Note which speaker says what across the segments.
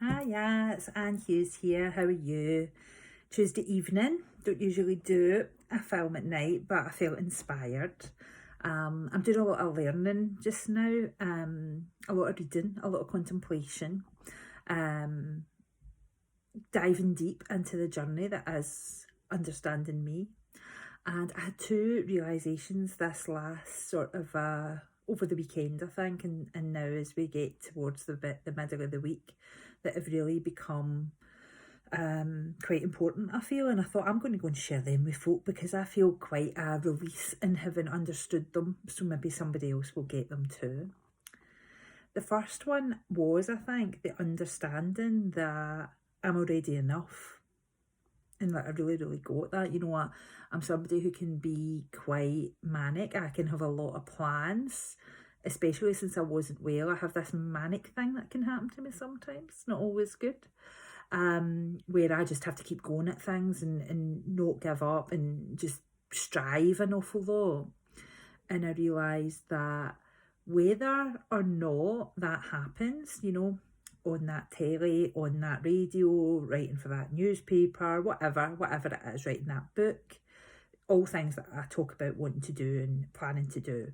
Speaker 1: Hiya, it's Anne Hughes here. How are you? Tuesday evening. Don't usually do a film at night, but I felt inspired. I'm doing a lot of learning just now, a lot of reading, a lot of contemplation, um, diving deep into the journey that is understanding me. And I had two realizations this last sort of over the weekend, I think, and now as we get towards the middle of the week, that have really become quite important, I feel. And I thought I'm going to go and share them with folk because I feel quite a release in having understood them, so maybe somebody else will get them too. The first one was, I think, the understanding that I'm already enough. And like I really got that. You know what? I'm somebody who can be quite manic. I can have a lot of plans, especially since I wasn't well. I have this manic thing that can happen to me sometimes. Not always good. Where I just have to keep going at things and not give up and just strive an awful lot. And I realised that whether or not that happens, you know, on that telly, on that radio, writing for that newspaper, whatever it is, writing that book, all things that I talk about wanting to do and planning to do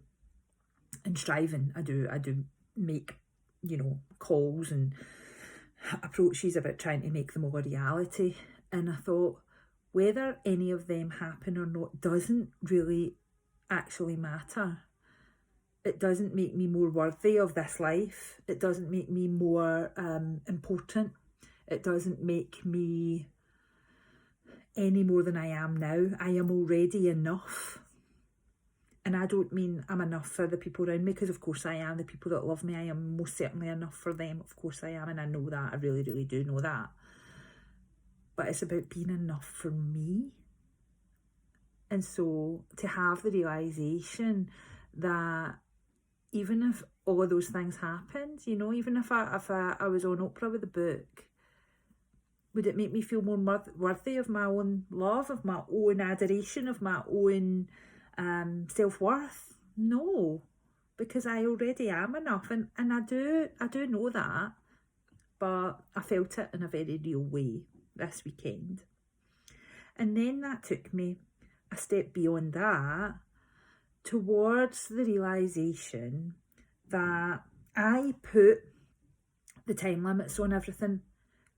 Speaker 1: and striving. I do make, you know, calls and approaches about trying to make them all a reality. And I thought, whether any of them happen or not doesn't really actually matter. It doesn't make me more worthy of this life. It doesn't make me more important. It doesn't make me any more than I am now. I am already enough. And I don't mean I'm enough for the people around me, because of course I am. The people that love me, I am most certainly enough for them. Of course I am, and I know that. I really do know that. But it's about being enough for me. And so to have the realisation that even if all of those things happened, you know, even if I was on Oprah with a book, would it make me feel more worthy of my own love, of my own adoration, of my own self-worth? No, because I already am enough, and I do know that, but I felt it in a very real way this weekend. And then that took me a step beyond that, towards the realisation that I put the time limits on everything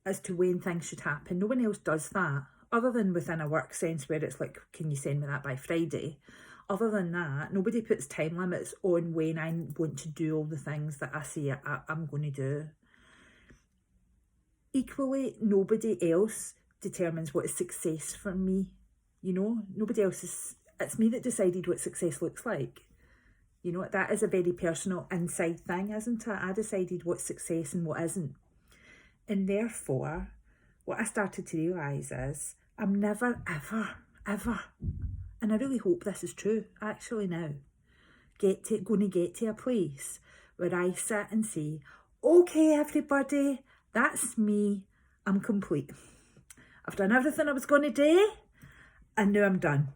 Speaker 1: as to when things should happen. No one else does that, other than within a work sense where it's like, can you send me that by Friday? Other than that, nobody puts time limits on when I want to do all the things that I say I'm going to do. Equally, nobody else determines what is success for me. You know, nobody else is. It's me that decided what success looks like. You know, that is a very personal inside thing, isn't it? I decided what's success and what isn't. And therefore, what I started to realise is I'm never, ever, and I really hope this is true, actually now, going to get to a place where I sit and say, okay, everybody, that's me, I'm complete. I've done everything I was going to do, and now I'm done.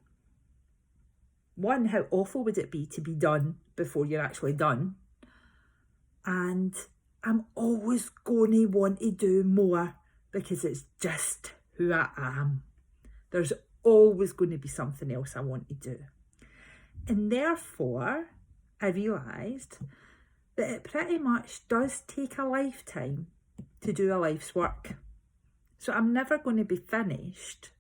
Speaker 1: One, how awful would it be to be done before you're actually done? And I'm always going to want to do more because it's just who I am. There's always going to be something else I want to do. And therefore, I realised that it pretty much does take a lifetime to do a life's work. So I'm never going to be finished.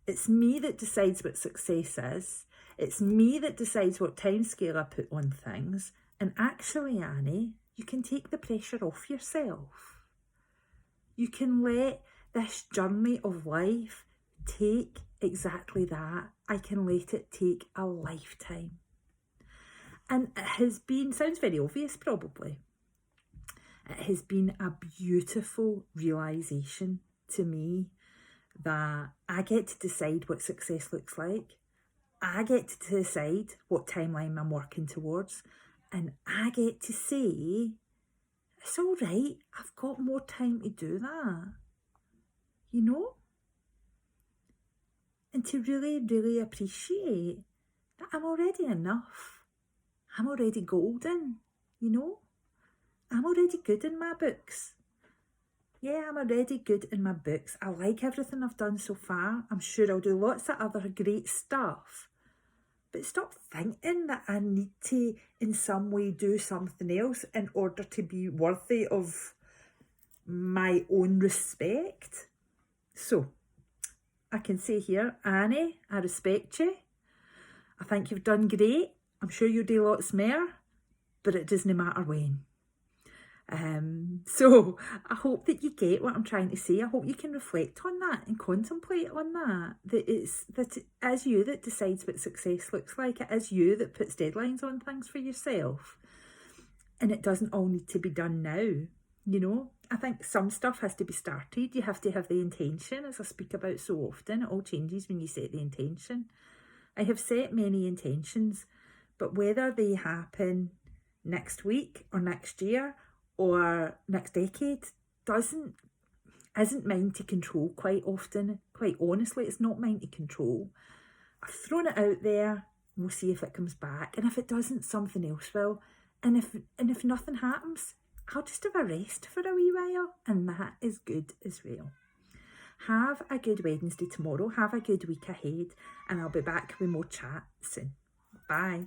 Speaker 1: It's me that decides what success is. It's me that decides what timescale I put on things. And actually, Annie, you can take the pressure off yourself. You can let this journey of life take exactly that. I can let it take a lifetime. And it has been, sounds very obvious probably, it has been a beautiful realisation to me that I get to decide what success looks like. I get to decide what timeline I'm working towards. And I get to say, it's all right, I've got more time to do that. You know? And to really appreciate that I'm already enough. I'm already golden, you know? I'm already good in my books. Yeah, I'm already good in my books. I like everything I've done so far. I'm sure I'll do lots of other great stuff. But stop thinking that I need to in some way do something else in order to be worthy of my own respect. So, I can say here, Annie, I respect you. I think you've done great. I'm sure you'll do lots more, but it doesn't matter when. So I hope that you get what I'm trying to say. I hope you can reflect on that and contemplate on that. That it is you that decides what success looks like. It is you that puts deadlines on things for yourself. And it doesn't all need to be done now. You know, I think some stuff has to be started. You have to have the intention, as I speak about so often. It all changes when you set the intention. I have set many intentions, but whether they happen next week or next year or next decade isn't mine to control quite often. Quite honestly, it's not mine to control. I've thrown it out there. We'll see if it comes back. And if it doesn't, something else will. And if nothing happens, I'll just have a rest for a wee while. And that is good as well. Have a good Wednesday tomorrow. Have a good week ahead. And I'll be back with more chat soon. Bye.